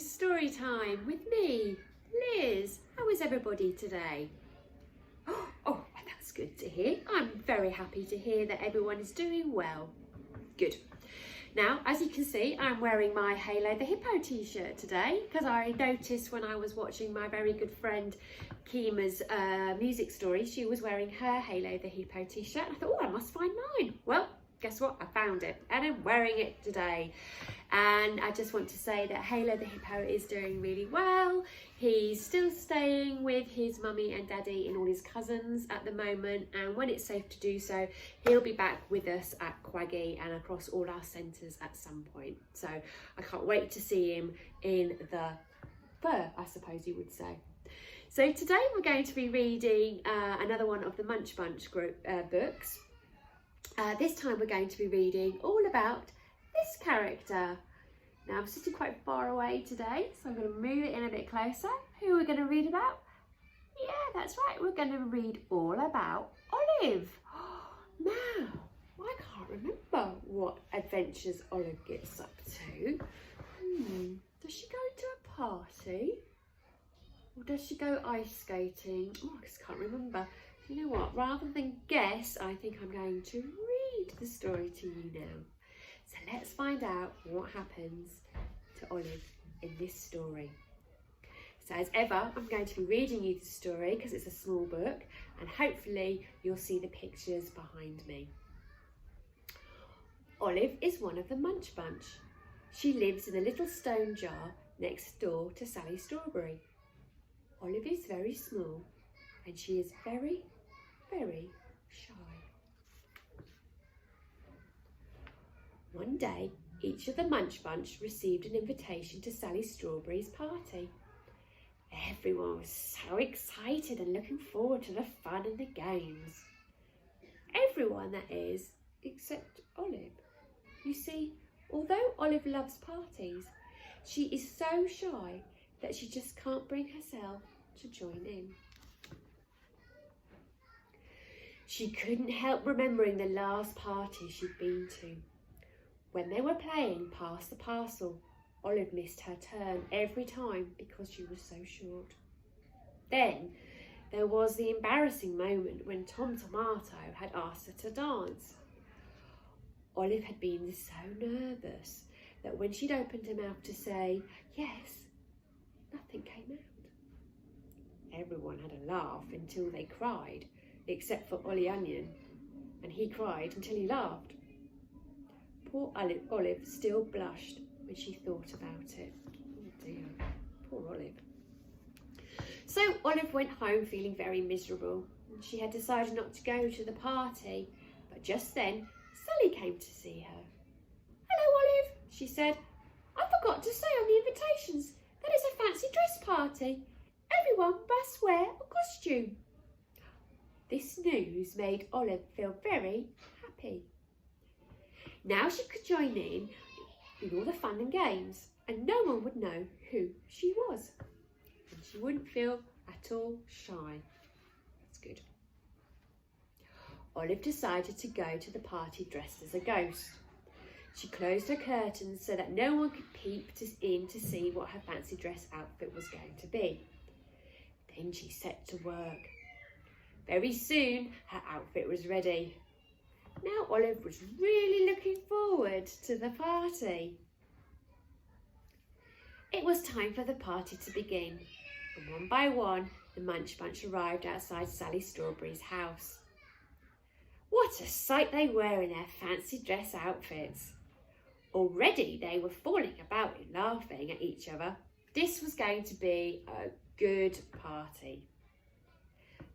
story time with me, Liz. How is everybody today? Oh, that's good to hear. I'm very happy to hear that everyone is doing well. Good. Now, as you can see, I'm wearing my Halo the Hippo t-shirt today because I noticed when I was watching my very good friend Kima's music story, she was wearing her Halo the Hippo t-shirt. I thought, oh, I must find mine. Well, guess what? I found it and I'm wearing it today. And I just want to say that Halo the Hippo is doing really well. He's still staying with his mummy and daddy and all his cousins at the moment, and when it's safe to do so, he'll be back with us at Quaggy and across all our centres at some point. So I can't wait to see him in the fur, I suppose you would say. So today we're going to be reading another one of the Munch Bunch group books. This time we're going to be reading all about this character. Now I'm sitting quite far away today, so I'm going to move it in a bit closer. Who are we going to read about? Yeah, that's right, we're going to read all about Olive. Now, I can't remember what adventures Olive gets up to. Does she go to a party? Or does she go ice skating? Oh, I just can't remember. You know what, rather than guess, I think I'm going to read the story to you now. So let's find out what happens to Olive in this story. So as ever, I'm going to be reading you the story because it's a small book, and hopefully you'll see the pictures behind me. Olive is one of the Munch Bunch. She lives in a little stone jar next door to Sally Strawberry. Olive is very small and she is very, very shy. One day, each of the Munch Bunch received an invitation to Sally Strawberry's party. Everyone was so excited and looking forward to the fun and the games. Everyone, that is, except Olive. You see, although Olive loves parties, she is so shy that she just can't bring herself to join in. She couldn't help remembering the last party she'd been to. When they were playing Pass the Parcel, Olive missed her turn every time because she was so short. Then there was the embarrassing moment when Tom Tomato had asked her to dance. Olive had been so nervous that when she'd opened her mouth to say yes, nothing came out. Everyone had a laugh until they cried, except for Ollie Onion, and he cried until he laughed. Poor Olive still blushed when she thought about it. Oh dear, poor Olive. So Olive went home feeling very miserable. She had decided not to go to the party, but just then Sally came to see her. "Hello, Olive," she said. "I forgot to say on the invitations that it's a fancy dress party. Everyone must wear a costume." This news made Olive feel very happy. Now she could join in all the fun and games, and no one would know who she was. And she wouldn't feel at all shy. That's good. Olive decided to go to the party dressed as a ghost. She closed her curtains so that no one could peep in to see what her fancy dress outfit was going to be. Then she set to work. Very soon her outfit was ready. Now Olive was really looking forward to the party. It was time for the party to begin, and one by one the Munch Bunch arrived outside Sally Strawberry's house. What a sight they were in their fancy dress outfits. Already they were falling about and laughing at each other. This was going to be a good party.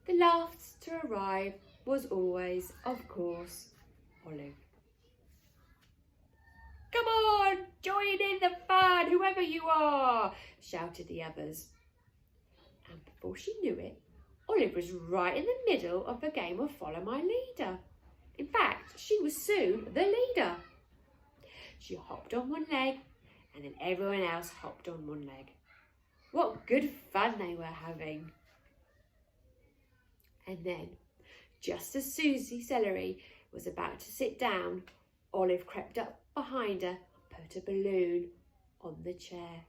The last to arrive was always, of course, Olive. "Come on, join in the fun, whoever you are," shouted the others. And before she knew it, Olive was right in the middle of the game of Follow My Leader. In fact, she was soon the leader. She hopped on one leg, and then everyone else hopped on one leg. What good fun they were having. And then, just as Susie Celery was about to sit down, Olive crept up behind her and put a balloon on the chair.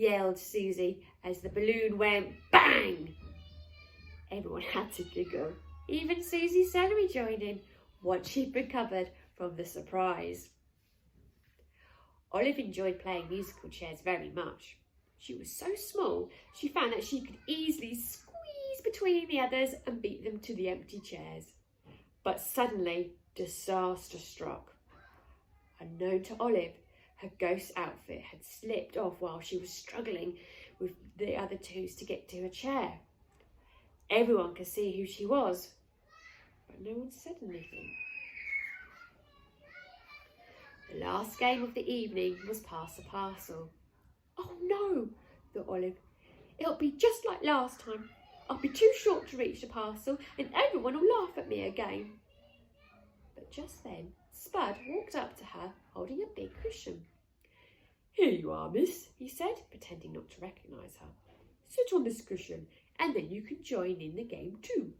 yelled Susie as the balloon went bang. Everyone had to giggle. Even Susie Celery joined in once she'd recovered from the surprise. Olive enjoyed playing musical chairs very much. She was so small, she found that she could easily squeeze between the others and beat them to the empty chairs. But suddenly, disaster struck. Unknown to Olive, her ghost outfit had slipped off while she was struggling with the other twos to get to a chair. Everyone could see who she was, but no one said anything. The last game of the evening was Pass the Parcel. "Oh no," thought Olive. "It'll be just like last time. I'll be too short to reach the parcel and everyone will laugh at me again." But just then, Spud walked up to her holding a big cushion. "Here you are, miss," he said, pretending not to recognise her. "Sit on this cushion and then you can join in the game too."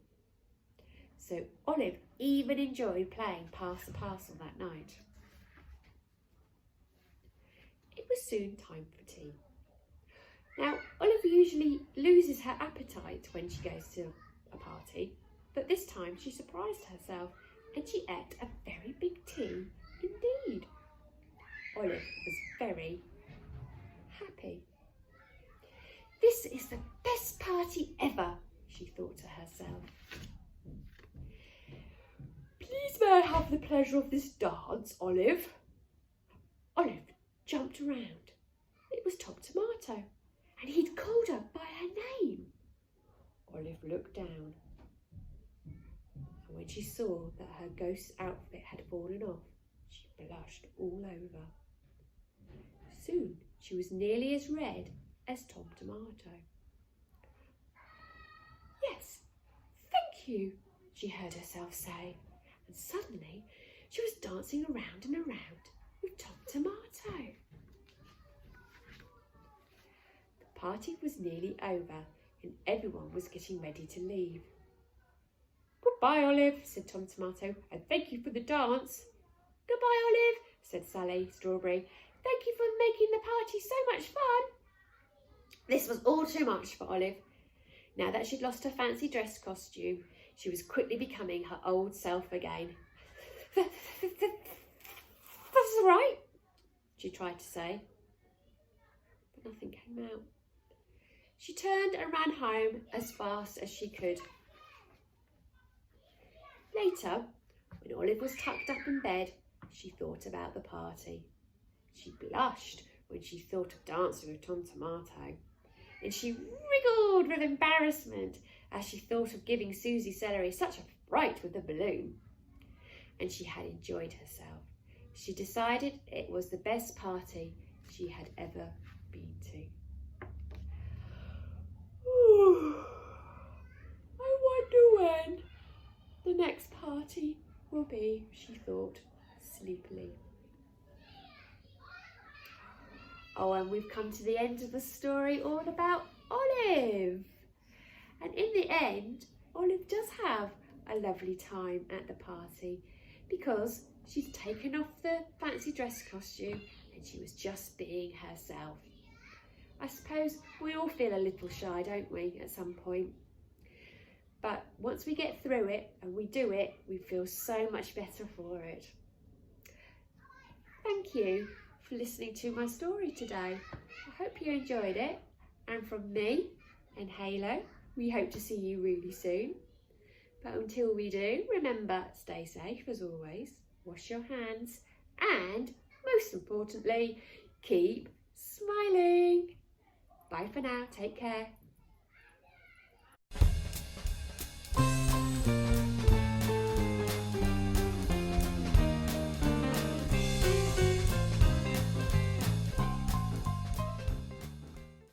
So Olive even enjoyed playing Pass the Parcel that night. It was soon time for tea. Now, Olive usually loses her appetite when she goes to a party, but this time she surprised herself and she ate a very big tea indeed. Olive was very happy. "This is the best party ever," she thought to herself. "Please may I have the pleasure of this dance, Olive?" Olive jumped around. It was Tom Tomato, and he'd called her by her name. Olive looked down, and when she saw that her ghost's outfit had fallen off, she blushed all over. Soon she was nearly as red as Tom Tomato. "Yes, thank you," she heard herself say, and suddenly she was dancing around and around with Tom Tomato. The party was nearly over and everyone was getting ready to leave. "Goodbye, Olive," said Tom Tomato, "and thank you for the dance." "Goodbye, Olive," said Sally Strawberry. "Thank you for making the party so much fun." This was all too much for Olive. Now that she'd lost her fancy dress costume, she was quickly becoming her old self again. "That's all right," she tried to say, but nothing came out. She turned and ran home as fast as she could. Later, when Olive was tucked up in bed, she thought about the party. She blushed when she thought of dancing with Tom Tomato, and she wriggled with embarrassment as she thought of giving Susie Celery such a fright with the balloon. And she had enjoyed herself. She decided it was the best party she had ever been to. "I wonder when the next party will be," she thought sleepily. Oh, and we've come to the end of the story all about Olive. And in the end, Olive does have a lovely time at the party because she's taken off the fancy dress costume and she was just being herself. I suppose we all feel a little shy, don't we, at some point? But once we get through it and we do it, we feel so much better for it. Thank you for listening to my story today. I hope you enjoyed it. And from me and Halo, we hope to see you really soon. But until we do, remember, stay safe as always, wash your hands, and most importantly, keep smiling. Bye for now, take care.